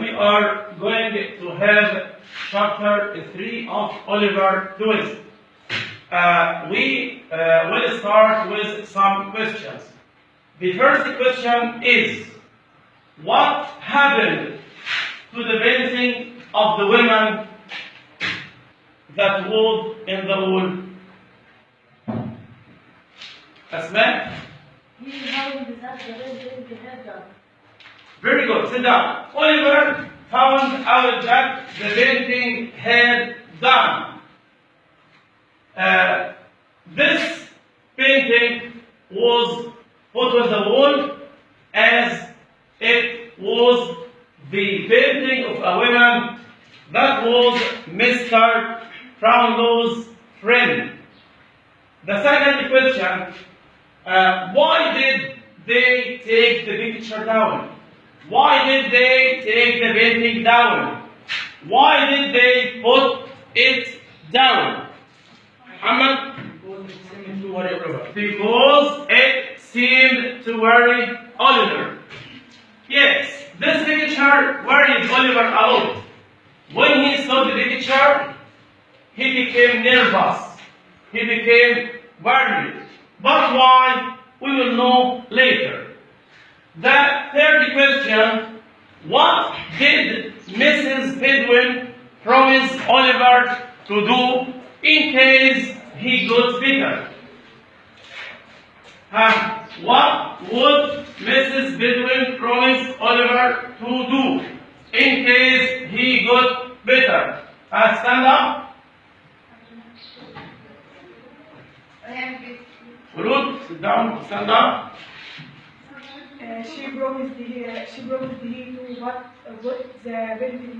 we are going to have chapter 3 of Oliver Twist. We will start with some questions. The first question is, what happened to the painting of the women that was in the wall? Asma? Very good, sit down. Oliver found out that the painting had done. This painting was put on the wall as it was the painting of a woman that was Mr. Brownlow's friend. The second question, why did they take the picture down? Why did they take the painting down? Why did they put it down? Ahmad? Because it seemed to worry Oliver. Yes, this picture worried Oliver a lot. When he saw the picture, he became nervous. He became worried. But why? We will know later. The third question, what did Mrs. Bedouin promise Oliver to do in case he got better? What would Mrs. Bedouin promise Oliver to do in case he got better? Stand up. Sit down. Stand up. She promised he to put the painting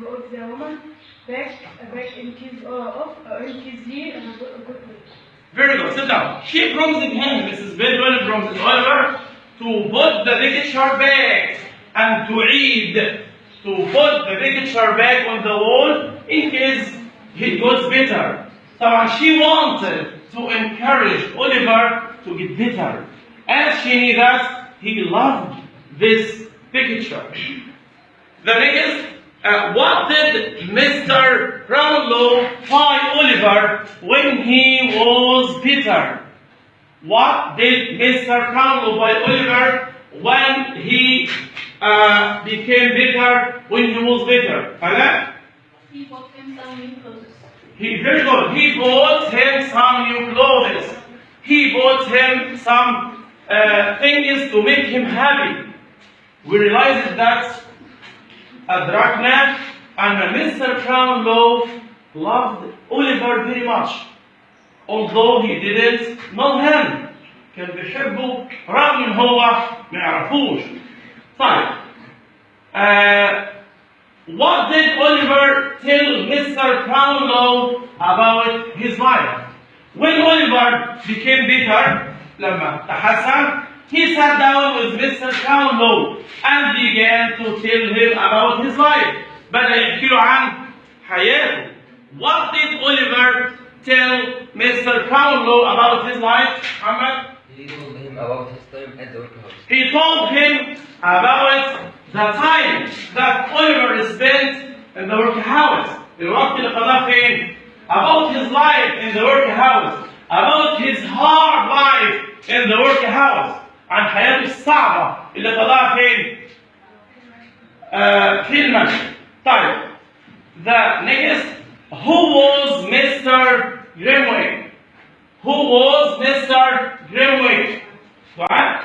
of the woman back in case he got better. Very good, sit down. She promised him, Mrs. Bedouin promised Oliver, to put the picture back and to read, to put the picture back on the wall in case he got better. So she wanted to encourage Oliver to get better. As she knew that he loved this picture. The next, what did Mr. Brownlow buy Oliver when he was bitter? What did Mr. Brownlow buy Oliver when he became bitter, when he was bitter? He bought him some new clothes. Very good. He bought him some new clothes. He bought him some things to make him happy. We realized that Adrakna and Mr. Brownlow loved Oliver very much, although he didn't know him. كان بيحبه رغم ان هو ما يعرفوش. طيب. What did Oliver tell Mr. Brownlow about his life? When Oliver became bitter, لما تحسن, he sat down with Mr. Brownlow and began to tell him about his life. بدأ يحكي له عن حياته. What did Oliver tell Mr. Brownlow about his life, Ahmad? He told him about his time at the workhouse. He told him about the time that Oliver spent in the workhouse. الوقت اللي قضاه فين? About his life in the workhouse. About his hard life in the workhouse. عن حياته الصعبة اللي قضاها فين؟ في المكتب. طيب. The next, who was Mr. Grimwick? Who was Mr. Grimwick? دعاء؟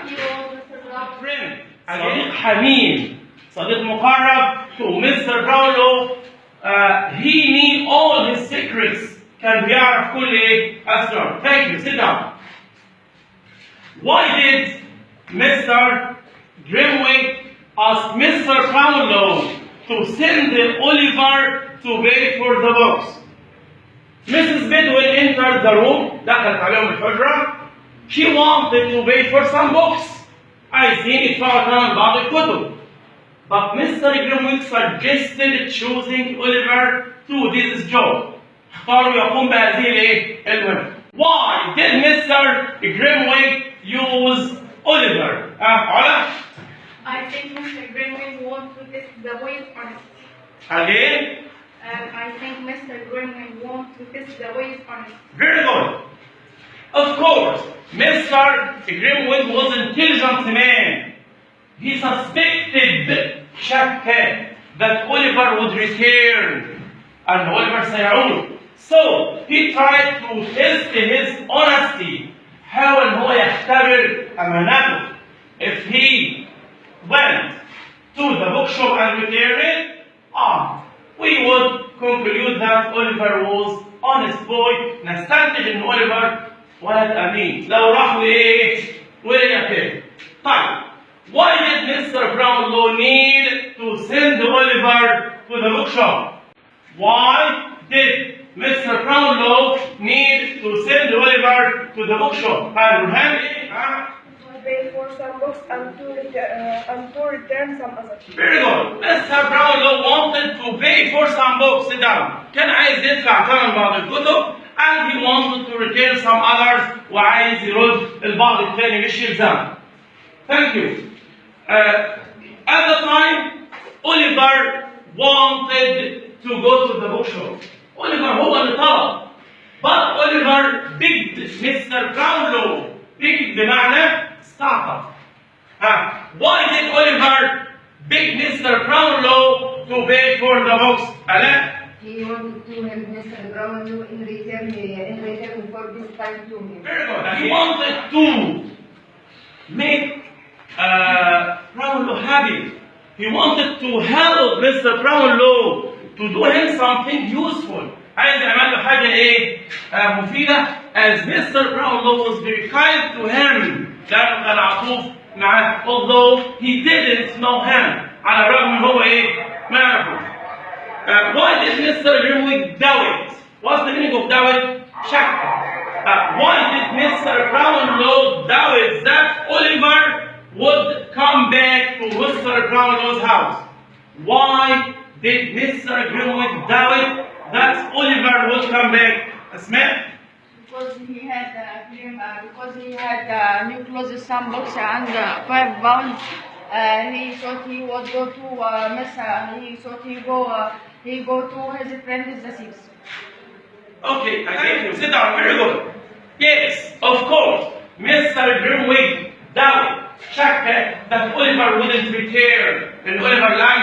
friend. صديق حميم. صديق مقرب to Mr. Brownlow. He knew all his secrets. كان بيعرف كل أسرار. Thank you. Sit down. Why did Mr. Grimwick ask Mr. Brownlow to send Oliver to pay for the books? Mrs. Bedouin entered the room. دخلت عليهم الحجرة. She wanted to pay for some books. عايزين يدفعوا ثمن بعض الكتب. But Mr. Grimwick suggested choosing Oliver to this job. اختاروا يقوم بهذه المهمة. Why did Mr. Grimwick use Oliver? علا? I think Mr. Grimwick want to test the boys' honesty. Again? I think Mr. Grimway wants to test the boys' honesty. Very good. Of course, Mr. Grimwood was an intelligent man. He suspected شك that Oliver would return and Oliver سيعود. So he tried to test his honesty. حاول إن هو يختبر أمانته. If he went to the bookshop and returned, we would conclude that Oliver was honest boy. نستنتج إن أوليفر ولد أمين. لو راح وإيه؟ ورجع تاني. طيب. Why did Mr. Brownlow need to send Oliver to the bookshop? Why did Mr. Brownlow need to send Oliver to the bookshop? To pay for some books and to return some others. Very good. Mr. Brownlow wanted to pay for some books. Sit down. كان عايز يدفع ثمن بعض الكتب and he wanted to return some others وعايز يرد البعض الثاني مش يلزمه. Thank you. At the time, Oliver wanted to go to the bookshop. Oliver هو اللي طلب. But Oliver begged Mr. Brownlow. Begged بمعنى استعطف. Why did Oliver beg Mr. Brownlow to pay for the books? He wanted to help Mr. Brownlow in return for this time to him. Very good. He wanted to make Brownlow happy. He wanted to help Mr. Brownlow to do him something useful. عايز يعمل له حاجة إيه؟ مفيدة. As Mr. Brownlow was very kind to him. لأنه كان عطوف معاه. Although he didn't know him. على الرغم من هو إيه؟ ما يعرفه. Why did Mr. Grimwood do it? What's the meaning of do it? شك. Why did Mr. Brownlow do it that Oliver would come back to Mr. Brownlow's house? Why did Mr. Grimwood do it that Oliver would come back? Smith? Because he had new clothes, some books, and £5. He thought he would go to he go to his friend the thieves. Okay, thank you. Sit down. Very good. Yes, of course. Mr. Grimwood doubted, شك that Oliver wouldn't return. And Oliver لن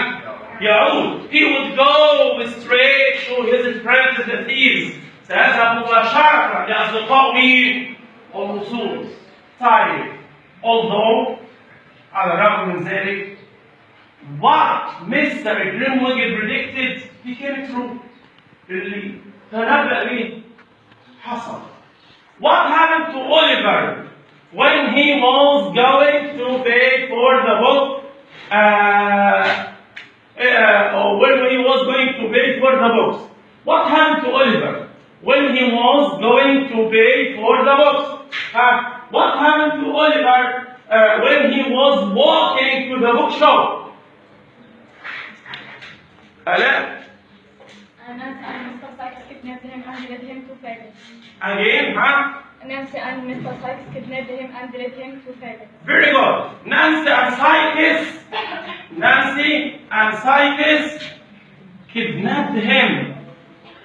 يعود. He would go straight to his friends the thieves. سيذهب مباشرة لأصدقائه اللصوص. طيب. Although على الرغم من ذلك what Mr. Grimwood predicted became true. اللي تنبأ به حصل. What happened to Oliver when he was going to pay for the book? Or when he was going to pay for the books? What happened to Oliver when he was going to pay for the books? What happened to Oliver when he was walking to the bookshop? Nancy and Mr. Sykes kidnapped him and led him to Faggot. Again, Nancy and Mr. Sykes kidnapped him and led him to Faggot. Very good. Nancy and Sykes kidnapped him.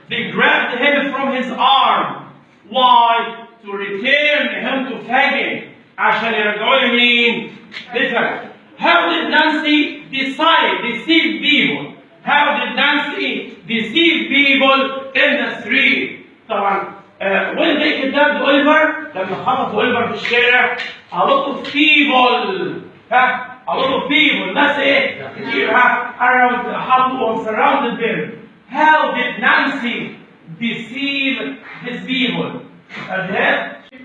They grabbed him from his arm. Why? To return him to Faggot. عشان يرجعوا له مين؟ لفaggot. How did Nancy deceive people? How did Nancy deceive people in the street? طبعا when they kidnapped Oliver, لما خطفوا Oliver في الشارع, a lot of people, ناس ايه؟ كتير around حطوهم, surrounded them. How did Nancy deceive his people? She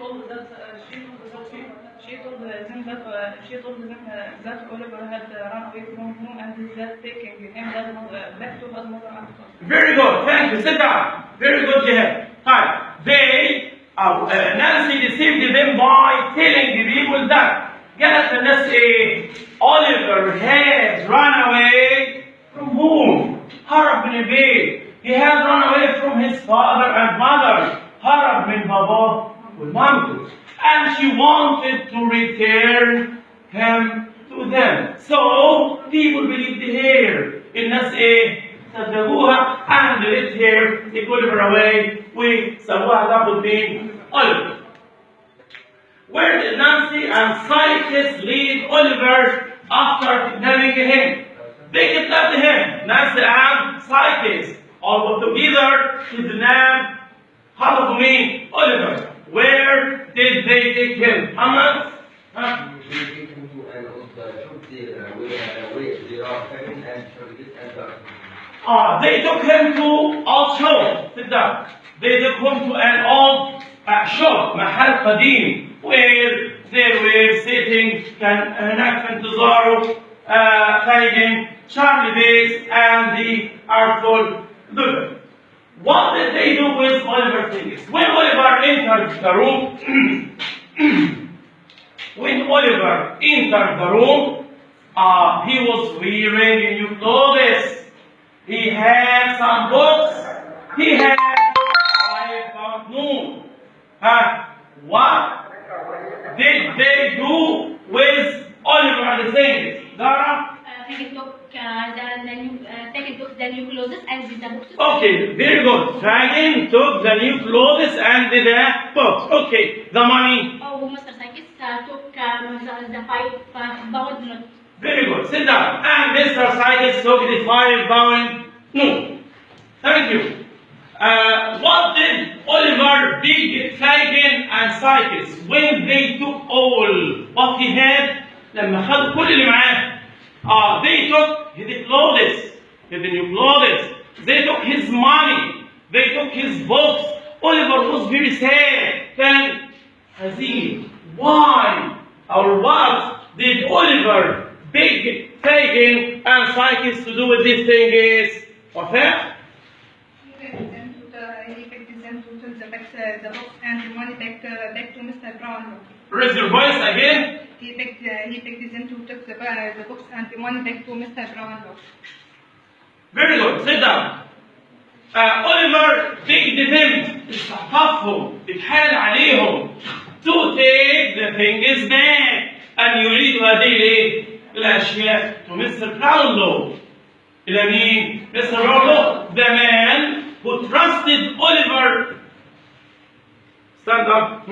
told them that Oliver had run away from home and that taking him back to his mother and father. Very good. Thank you. Sit down. Very good, Jihad. Nancy deceived them by telling the people that قالت الناس ايه؟ Oliver had run away from home. هرب من البيت. He had run away from his father and mother. هرب من باباه ومامته. And she wanted to return him to them. So people believed him. جابوها and let her take Oliver away وسووها تاخد مين؟ Oliver. Where did Nancy and Cycus leave Oliver after kidnapping him? They kidnapped him. Nancy and Cycus all got together to kidnap half of me, Oliver. Where did they take him? Ahmad? Huh? They took him to old shop. Sit down. They took him to an old shop, محل قديم, where they were sitting كان هناك في انتظاره Fagin, Charlie Bates, and the artful Lulu. What did they do with Oliver things? When Oliver entered the room, he was wearing new clothes. He had some books. He had 5 pound note. What did they do with Oliver the things? Dara? He took the new clothes and the books. Okay, very good. Fagin took the new clothes and the books. Okay, the money. Oh, Mr. Cycus took the 5 pound note. Very good. Sit down. And Mr. Cycus took the 5 pound note. Thank you. What did Oliver did Fagin and Cycus when they took all what he had? لما خدوا كل اللي معاه. They took his clothes, his new clothes. They took his money. They took his books. Oliver was very sad. كان حزين. Why or what did Oliver beg Fagin and Cycus to do with these things? وفاء? He begged them to take the books and the money back to Mr. Brown. Raise your voice again. He begged them to take the books and the money back to Mr. Brown. Very good. Sit down. Oliver begged them, استحقفهم, اتحايل عليهم to take the things back. أن يريدوا هذه الأشياء to Mr. Brownlow. إلى مين؟ Mr. Brownlow, the man who trusted Oliver. Stand up.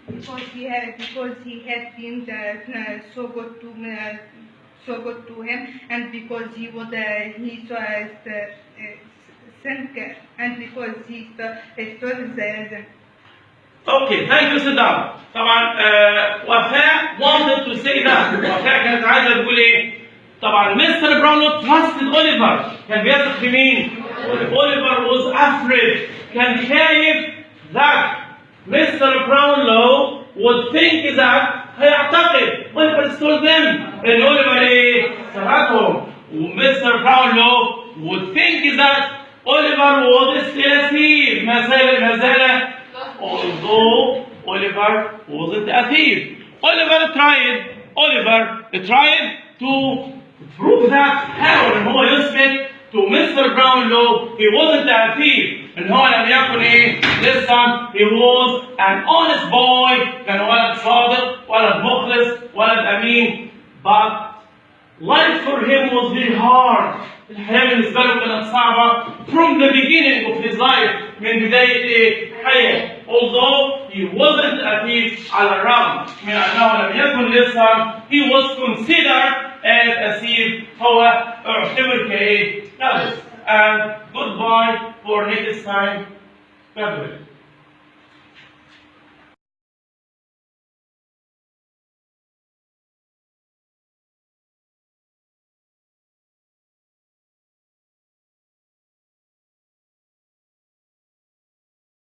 Because he had been so good to him, and because he was sent, and because he stole them. Okay, thank you. Sit down. طبعا وفاء wanted to say that. وفاء كانت عايزة تقول إيه؟ طبعا مستر براونلو trusted Oliver. كان بيثق في مين؟ Oliver was afraid. كان خايف that Mr. Brownlow would think that هيعتقد Oliver stole them. إن Oliver إيه؟ سرقهم. ومستر Brownlow would think that Oliver was still a thief. ما زال although Oliver wasn't a thief. Oliver tried to prove that how إن هو يثبت to Mr. Brownlow he wasn't a thief. إن هو لم يكن إيه؟ Listen, he was an honest boy. كان ولد صادق، ولد مخلص، ولد أمين. But life for him was very hard. الحياة بالنسبة له كانت صعبة from the beginning of his life. من بداية الحياة. Although he wasn't a thief على الرغم من أنه لم يكن لصا, he was considered as a thief. هو اعتبر كإيه؟ And goodbye for next time. God bless.